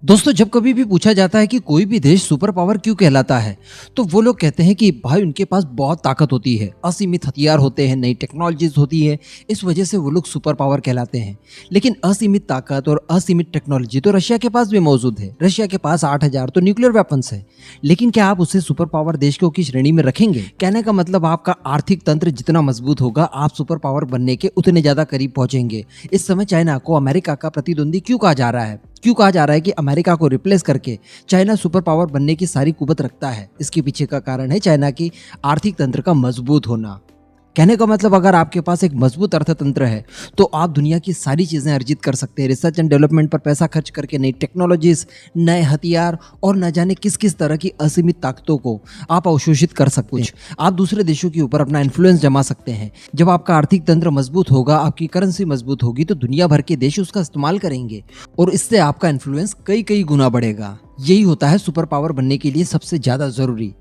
दोस्तों, जब कभी भी पूछा जाता है कि कोई भी देश सुपर पावर क्यों कहलाता है, तो वो लोग कहते हैं कि भाई उनके पास बहुत ताकत होती है, असीमित हथियार होते हैं, नई टेक्नोलॉजीज होती है, इस वजह से वो लोग सुपर पावर कहलाते हैं। लेकिन असीमित ताकत और असीमित टेक्नोलॉजी तो रशिया के पास भी मौजूद है। रशिया के पास 8,000 तो न्यूक्लियर वेपन्स है। लेकिन क्या आप उसे सुपर पावर देशों की श्रेणी में रखेंगे? कहने का मतलब आपका आर्थिक तंत्र जितना मजबूत होगा, आप सुपर पावर बनने के उतने ज्यादा करीब पहुंचेंगे। इस समय चाइना को अमेरिका का प्रतिद्वंदी क्यों कहा जा रहा है? क्यों कहा जा रहा है कि अमेरिका को रिप्लेस करके चाइना सुपर पावर बनने की सारी कुवत रखता है? इसके पीछे का कारण है चाइना की आर्थिक तंत्र का मजबूत होना। कहने का मतलब अगर आपके पास एक मजबूत अर्थतंत्र है तो आप दुनिया की सारी चीजें अर्जित कर सकते हैं। रिसर्च एंड डेवलपमेंट पर पैसा खर्च करके नई टेक्नोलॉजीज, नए हथियार और न जाने किस किस तरह की असीमित ताकतों को आप अवशोषित कर सकते हैं। आप दूसरे देशों के ऊपर अपना इन्फ्लुएंस जमा सकते हैं। जब आपका आर्थिक तंत्र मजबूत होगा, आपकी करेंसी मजबूत होगी, तो दुनिया भर के देश उसका इस्तेमाल करेंगे और इससे आपका इन्फ्लुएंस कई कई गुना बढ़ेगा। यही होता है सुपर पावर बनने के लिए सबसे ज्यादा जरूरी।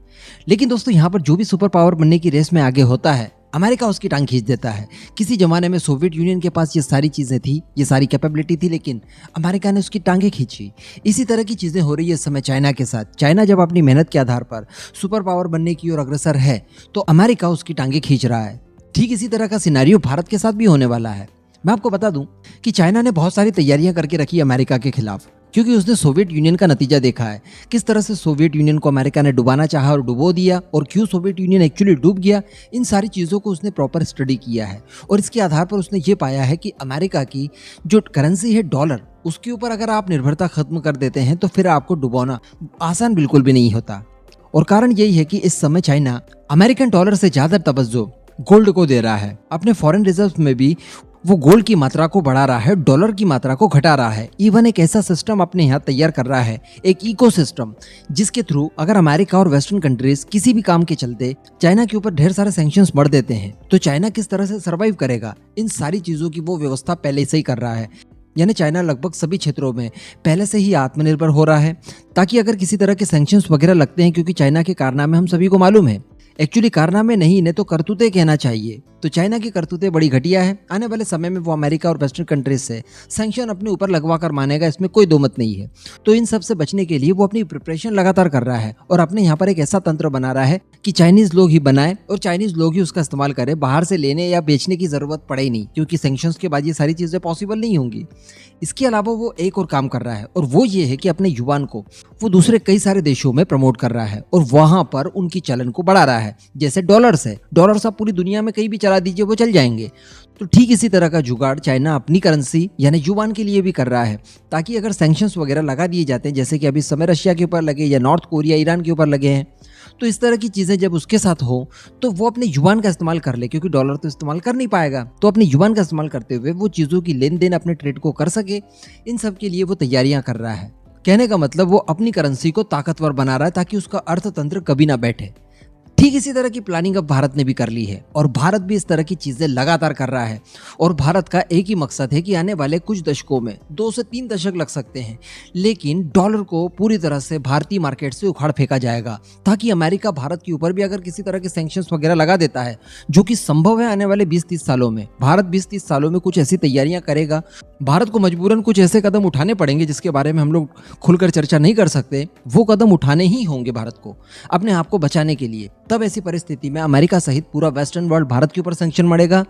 लेकिन दोस्तों, यहाँ पर जो भी सुपर पावर बनने की रेस में आगे होता है, अमेरिका उसकी टांग खींच देता है। किसी जमाने में सोवियत यूनियन के पास ये सारी चीजें थी, ये सारी कैपेबिलिटी थी, लेकिन अमेरिका ने उसकी टांगें खींची। इसी तरह की चीजें हो रही है इस समय चाइना के साथ। चाइना जब अपनी मेहनत के आधार पर सुपर पावर बनने की ओर अग्रसर है, तो अमेरिका उसकी टांगें खींच रहा है। ठीक इसी तरह का सिनेरियो भारत के साथ भी होने वाला है। मैं आपको बता दूं कि चाइना ने बहुत सारी तैयारियां करके रखी अमेरिका के खिलाफ, क्योंकि उसने सोवियत यूनियन का नतीजा देखा है। किस तरह से सोवियत यूनियन को अमेरिका ने डुबाना चाहा और डुबो दिया, और क्यों सोवियत यूनियन एक्चुअली डूब गया, इन सारी चीज़ों को उसने प्रॉपर स्टडी किया है। और इसके आधार पर उसने ये पाया है कि अमेरिका की जो करेंसी है डॉलर, उसके ऊपर अगर आप निर्भरता खत्म कर देते हैं तो फिर आपको डुबोना आसान बिल्कुल भी नहीं होता। और कारण यही है कि इस समय चाइना अमेरिकन डॉलर से ज्यादा तवज्जो गोल्ड को दे रहा है। अपने फॉरेन रिजर्व में भी वो गोल्ड की मात्रा को बढ़ा रहा है, डॉलर की मात्रा को घटा रहा है। इवन एक ऐसा सिस्टम अपने यहाँ तैयार कर रहा है, एक इकोसिस्टम, जिसके थ्रू अगर अमेरिका और वेस्टर्न कंट्रीज किसी भी काम के चलते चाइना के ऊपर ढेर सारे सैंक्शंस बढ़ देते हैं, तो चाइना किस तरह से सर्वाइव करेगा, इन सारी चीजों की वो व्यवस्था पहले से ही कर रहा है। यानी चाइना लगभग सभी क्षेत्रों में पहले से ही आत्मनिर्भर हो रहा है, ताकि अगर किसी तरह के सैंक्शंस वगैरह लगते हैं, क्योंकि चाइना के कारनामे हम सभी को मालूम है, एक्चुअली कारनामे नहीं, इन्हें तो करतूतें कहना चाहिए। तो चाइना की करतूतें बड़ी घटिया है। आने वाले समय में वो अमेरिका और वेस्टर्न कंट्रीज से सैंक्शन अपने ऊपर लगवा कर मानेगा, इसमें कोई दो मत नहीं है। तो इन सब से बचने के लिए वो अपनी प्रिपरेशन लगातार कर रहा है और अपने यहाँ पर एक ऐसा तंत्र बना रहा है कि चाइनीज लोग ही बनाए और चाइनीज लोग ही उसका इस्तेमाल करें। बाहर से लेने या बेचने की जरूरत पड़े ही नहीं, क्योंकि सैंक्शंस के बाद ये सारी चीजें पॉसिबल नहीं होंगी। इसके अलावा वो एक और काम कर रहा है, और वो ये है कि अपने युवान को वो दूसरे कई सारे देशों में प्रमोट कर रहा है और वहां पर उनकी चलन को बढ़ा रहा है। जैसे डॉलर्स है, डॉलर्स आप पूरी दुनिया में कहीं भी चला दीजिए वो चल जाएंगे। तो ठीक इसी तरह का जुगाड़ चाइना अपनी करेंसी यानी युवान के लिए भी कर रहा है, ताकि अगर सैंक्शंस वगैरह लगा दिए जाते हैं, जैसे कि अभी समय रशिया के ऊपर लगे या नॉर्थ कोरिया, ईरान के ऊपर लगे हैं, तो इस तरह की चीजें जब उसके साथ हो तो वो अपने युवान का इस्तेमाल कर ले, क्योंकि डॉलर तो इस्तेमाल कर नहीं पाएगा। तो अपने युवान का इस्तेमाल करते हुए वो चीजों की लेन देन अपने ट्रेड को कर सके, इन सब के लिए वो तैयारियां कर रहा है। कहने का मतलब वो अपनी करेंसी को ताकतवर बना रहा है, ताकि उसका अर्थतंत्र कभी ना बैठे। ठीक इसी तरह की प्लानिंग अब भारत ने भी कर ली है, और भारत भी इस तरह की चीजें लगातार कर रहा है। और भारत का एक ही मकसद है कि आने वाले कुछ दशकों में, 2 से 3 दशक लग सकते हैं, लेकिन डॉलर को पूरी तरह से भारतीय मार्केट से उखाड़ फेंका जाएगा, ताकि अमेरिका भारत के ऊपर भी अगर किसी तरह के सैंक्शंस वगैरह लगा देता है, जो कि संभव है आने वाले 20-30 सालों में, भारत 20-30 सालों में कुछ ऐसी तैयारियां करेगा। भारत को मजबूरन कुछ ऐसे कदम उठाने पड़ेंगे जिसके बारे में हम लोग खुलकर चर्चा नहीं कर सकते। वो कदम उठाने ही होंगे भारत को अपने आप को बचाने के लिए। तब ऐसी परिस्थिति में अमेरिका सहित पूरा वेस्टर्न वर्ल्ड भारत के ऊपर सैंक्शन मढ़ेगा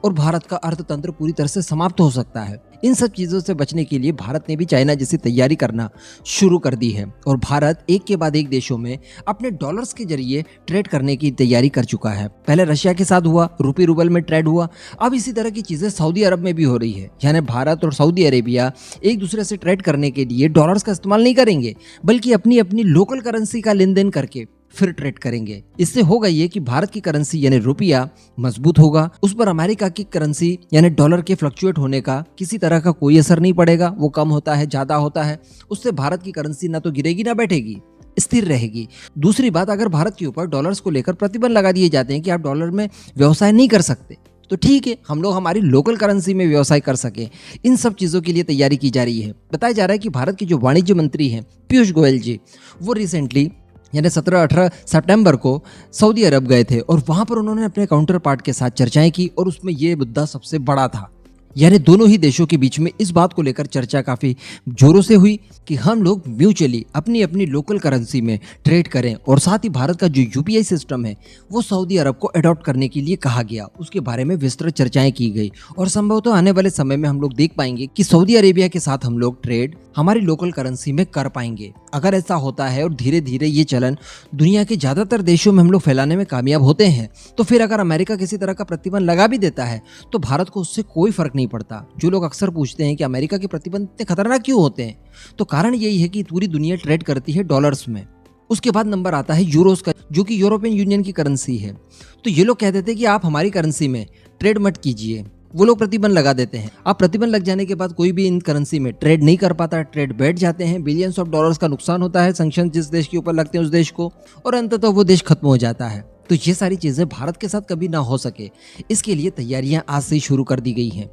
और भारत का अर्थतंत्र पूरी तरह से समाप्त हो सकता है। इन सब चीजों से बचने के लिए भारत ने भी चाइना जैसी तैयारी करना शुरू कर दी है, और भारत एक के बाद एक देशों में अपने डॉलर्स के जरिए ट्रेड करने की तैयारी कर चुका है। पहले रशिया के साथ हुआ, रूपी रूबल में ट्रेड हुआ, अब इसी तरह की चीजें सऊदी अरब में भी हो रही है। यानी भारत और सऊदी अरेबिया एक दूसरे से ट्रेड करने के लिए डॉलर्स का इस्तेमाल नहीं करेंगे, बल्कि अपनी अपनी लोकल करेंसी का लेन देन करके फिर ट्रेड करेंगे। इससे होगा ये कि भारत की करेंसी यानी रुपया मजबूत होगा, उस पर अमेरिका की करेंसी यानी डॉलर के फ्लक्चुएट होने का किसी तरह का कोई असर नहीं पड़ेगा। वो कम होता है, ज्यादा होता है, उससे भारत की करेंसी ना तो गिरेगी ना बैठेगी, स्थिर रहेगी। दूसरी बात, अगर भारत के ऊपर डॉलर्स को लेकर प्रतिबंध लगा दिए जाते हैं कि आप डॉलर में व्यवसाय नहीं कर सकते, तो ठीक है, हम लोग हमारी लोकल करेंसी में व्यवसाय कर सके। इन सब चीजों के लिए तैयारी की जा रही है। बताया जा रहा है कि भारत के जो वाणिज्य मंत्री हैं पीयूष गोयल जी, वो रिसेंटली यानी 17-18 सितंबर को सऊदी अरब गए थे, और वहां पर उन्होंने अपने काउंटर पार्ट के साथ चर्चाएं की, और उसमें ये मुद्दा सबसे बड़ा था। यानी दोनों ही देशों के बीच में इस बात को लेकर चर्चा काफी जोरों से हुई कि हम लोग म्यूचुअली अपनी अपनी लोकल करेंसी में ट्रेड करें, और साथ ही भारत का जो यूपीआई सिस्टम है वो सऊदी अरब को अडॉप्ट करने के लिए कहा गया। उसके बारे में विस्तृत चर्चाएं की गई और संभवतः आने वाले समय में हम लोग देख पाएंगे कि सऊदी अरेबिया के साथ हम लोग ट्रेड हमारी लोकल करेंसी में कर पाएंगे। अगर ऐसा होता है और धीरे धीरे ये चलन दुनिया के ज्यादातर देशों में हम लोग फैलाने में कामयाब होते हैं, तो फिर अगर अमेरिका किसी तरह का प्रतिबंध लगा भी देता है तो भारत को उससे कोई फर्क नहीं पड़ता। जो लोग अक्सर पूछते हैं कि अमेरिका के प्रतिबंध इतने खतरनाक क्यों होते हैं, तो कारण यही है कि पूरी दुनिया ट्रेड करती है डॉलर्स में। उसके बाद नंबर आता है यूरोस का, जो कि यूरोपियन यूनियन की करेंसी है। तो ये लोग कह देते हैं कि आप हमारी करेंसी में ट्रेड मत कीजिए, वो लोग प्रतिबंध लगा देते हैं। अब प्रतिबंध लग जाने के बाद कोई भी इन करेंसी में ट्रेड नहीं कर पाता, ट्रेड बैठ जाते हैं, बिलियंस ऑफ डॉलर्स का नुकसान होता है, सैंक्शन जिस देश के ऊपर लगते हैं उस देश को, और अंततः वो देश खत्म हो जाता है। तो ये सारी चीजें भारत के साथ कभी ना हो सके, इसके लिए तैयारियां आज से ही शुरू कर दी गई हैं।